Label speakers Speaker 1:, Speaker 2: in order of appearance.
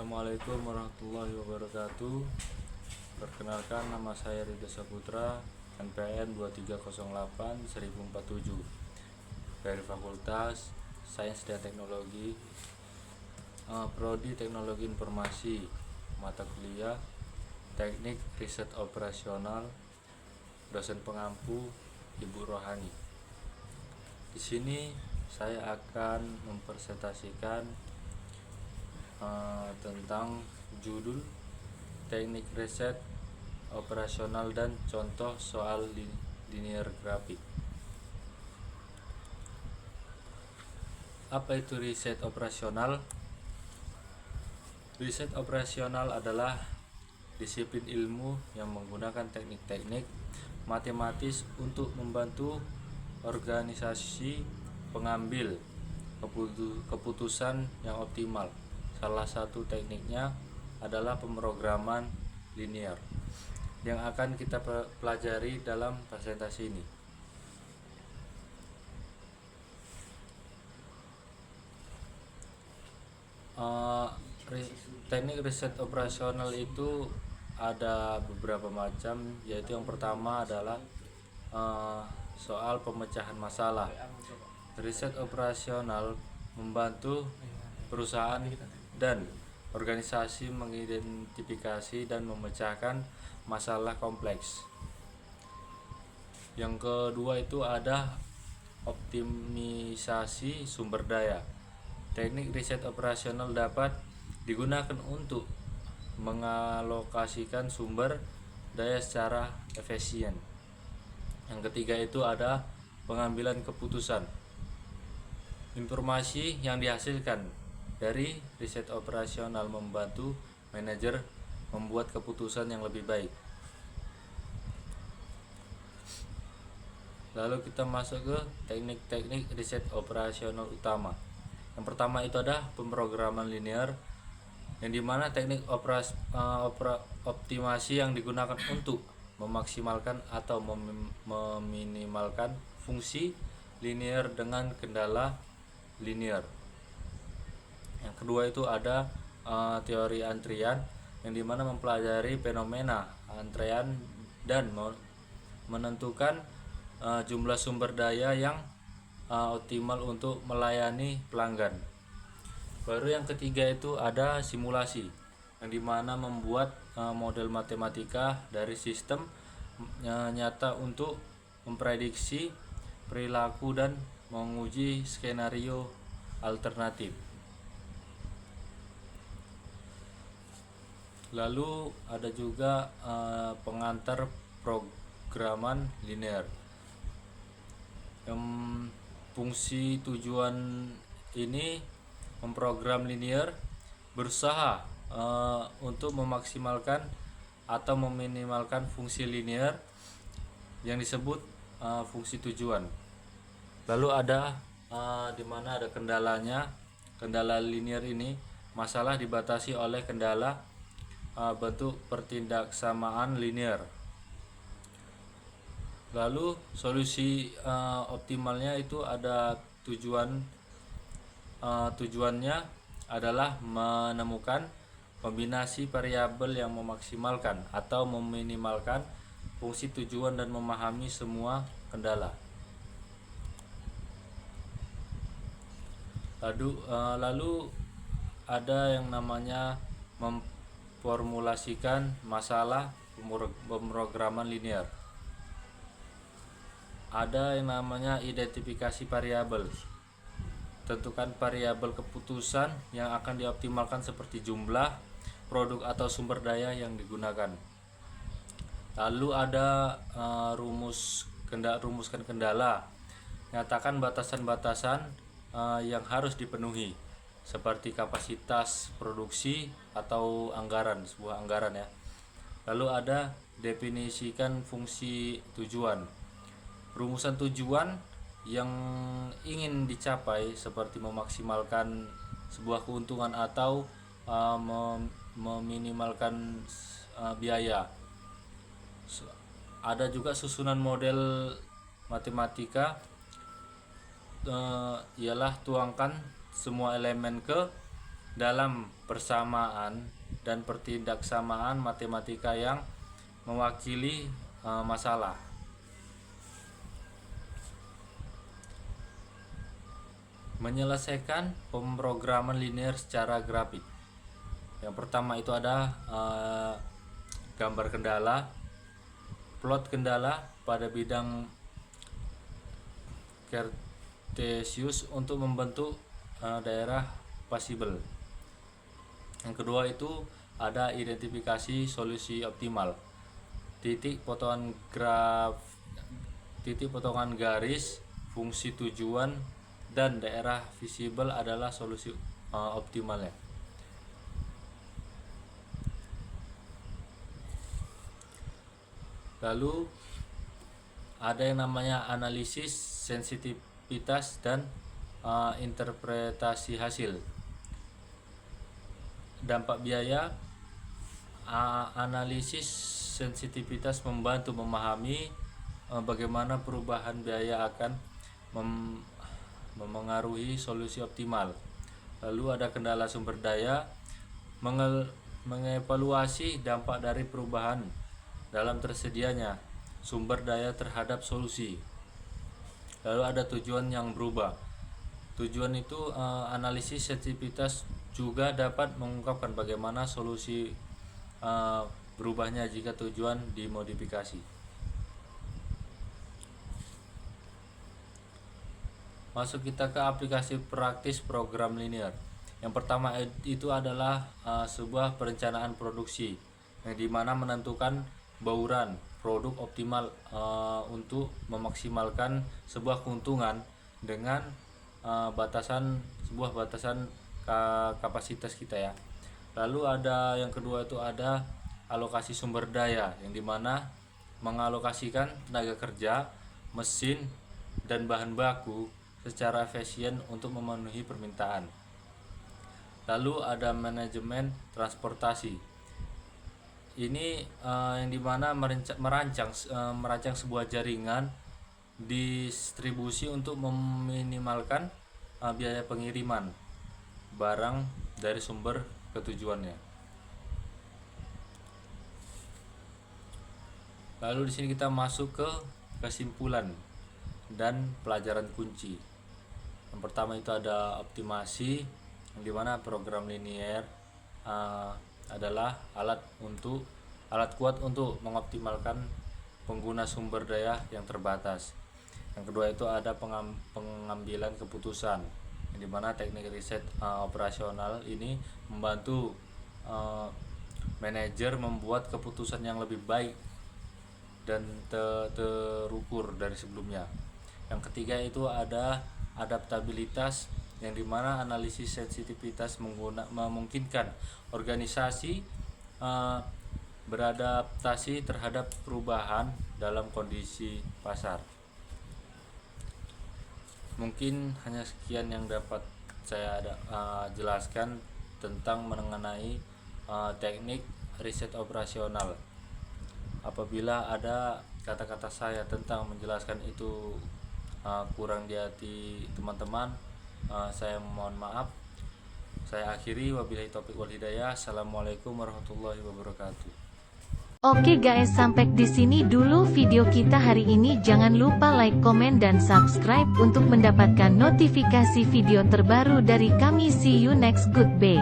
Speaker 1: Assalamualaikum warahmatullahi wabarakatuh. Perkenalkan, nama saya Ridho Saputra, NPN 2308-1047 dari Fakultas Sains dan Teknologi, Prodi Teknologi Informasi, mata kuliah Teknik Riset Operasional, dosen pengampu Ibu Rohani. Di sini saya akan mempresentasikan tentang judul teknik riset operasional dan contoh soal linear grafik. Apa itu riset operasional? Riset operasional adalah disiplin ilmu yang menggunakan teknik-teknik matematis untuk membantu organisasi pengambil keputusan yang optimal. Salah satu tekniknya adalah pemrograman linear yang akan kita pelajari dalam presentasi ini. Teknik riset operasional itu ada beberapa macam, yaitu yang pertama adalah soal pemecahan masalah. Riset operasional membantu perusahaan dan organisasi mengidentifikasi dan memecahkan masalah kompleks. Yang kedua itu ada optimisasi sumber daya. Teknik riset operasional dapat digunakan untuk mengalokasikan sumber daya secara efisien. Yang ketiga itu ada pengambilan keputusan. Informasi yang dihasilkan dari riset operasional membantu manajer membuat keputusan yang lebih baik. Lalu kita masuk ke teknik-teknik riset operasional utama. Yang pertama itu ada pemrograman linear, yang dimana teknik optimasi yang digunakan untuk memaksimalkan atau meminimalkan fungsi linear dengan kendala linear. Yang kedua itu ada teori antrian, yang dimana mempelajari fenomena antrean dan menentukan jumlah sumber daya yang optimal untuk melayani pelanggan. Baru yang ketiga itu ada simulasi, yang dimana membuat model matematika dari sistem nyata untuk memprediksi perilaku dan menguji skenario alternatif. Lalu ada juga pengantar programan linear. Fungsi tujuan ini memprogram linear berusaha untuk memaksimalkan atau meminimalkan fungsi linear yang disebut fungsi tujuan. Lalu ada di mana ada kendalanya. Kendala linear ini masalah dibatasi oleh kendala bentuk pertindaksamaan linear. Lalu solusi optimalnya itu ada tujuannya adalah menemukan kombinasi variabel yang memaksimalkan atau meminimalkan fungsi tujuan dan memahami semua kendala. Lalu ada yang namanya memformulasikan masalah pemrograman linear. Ada yang namanya identifikasi variabel. Tentukan variabel keputusan yang akan dioptimalkan seperti jumlah, produk atau sumber daya yang digunakan. Lalu ada rumuskan kendala. Nyatakan batasan-batasan yang harus dipenuhi, seperti kapasitas produksi atau sebuah anggaran ya. Lalu ada definisikan fungsi tujuan. Rumusan tujuan yang ingin dicapai seperti memaksimalkan sebuah keuntungan atau meminimalkan biaya. Ada juga susunan model matematika, ialah tuangkan semua elemen ke dalam persamaan dan pertindaksamaan matematika yang mewakili masalah. Menyelesaikan pemrograman linear secara grafik. Yang pertama itu ada gambar kendala, plot kendala pada bidang Cartesius untuk membentuk daerah possible. Yang kedua itu ada identifikasi solusi optimal. Titik potongan garis, fungsi tujuan, dan daerah visible adalah solusi optimalnya. Lalu ada yang namanya analisis sensitivitas dan interpretasi hasil. Dampak biaya. Analisis sensitivitas membantu memahami bagaimana perubahan biaya akan memengaruhi solusi optimal. Lalu ada kendala sumber daya, mengevaluasi dampak dari perubahan dalam tersedianya sumber daya terhadap solusi. Lalu ada tujuan yang berubah. Tujuan itu analisis sensitivitas juga dapat mengungkapkan bagaimana solusi berubahnya jika tujuan dimodifikasi. Masuk kita ke aplikasi praktis program linear. Yang pertama itu adalah sebuah perencanaan produksi yang dimana menentukan bauran produk optimal untuk memaksimalkan sebuah keuntungan dengan sebuah batasan kapasitas kita ya. Lalu ada yang kedua itu ada alokasi sumber daya yang dimana mengalokasikan tenaga kerja, mesin, dan bahan baku secara efisien untuk memenuhi permintaan. Lalu ada manajemen transportasi. Ini yang dimana merancang sebuah jaringan distribusi untuk meminimalkan biaya pengiriman barang dari sumber ke tujuannya. Lalu di sini kita masuk ke kesimpulan dan pelajaran kunci. Yang pertama itu ada optimasi, yang dimana program linear adalah alat kuat untuk mengoptimalkan pengguna sumber daya yang terbatas. Yang kedua itu ada pengambilan keputusan, yang dimana teknik riset operasional ini membantu manajer membuat keputusan yang lebih baik dan terukur dari sebelumnya. Yang ketiga itu ada adaptabilitas, yang dimana analisis sensitivitas memungkinkan organisasi beradaptasi terhadap perubahan dalam kondisi pasar. Mungkin hanya sekian yang dapat saya jelaskan tentang mengenai teknik riset operasional. Apabila ada kata-kata saya tentang menjelaskan itu kurang di hati teman-teman, saya mohon maaf. Saya akhiri, wabillahi taufiq wal hidayah. Assalamualaikum warahmatullahi wabarakatuh.
Speaker 2: Oke guys, sampai di sini dulu video kita hari ini. Jangan lupa like, komen, dan subscribe untuk mendapatkan notifikasi video terbaru dari kami. See you next good day.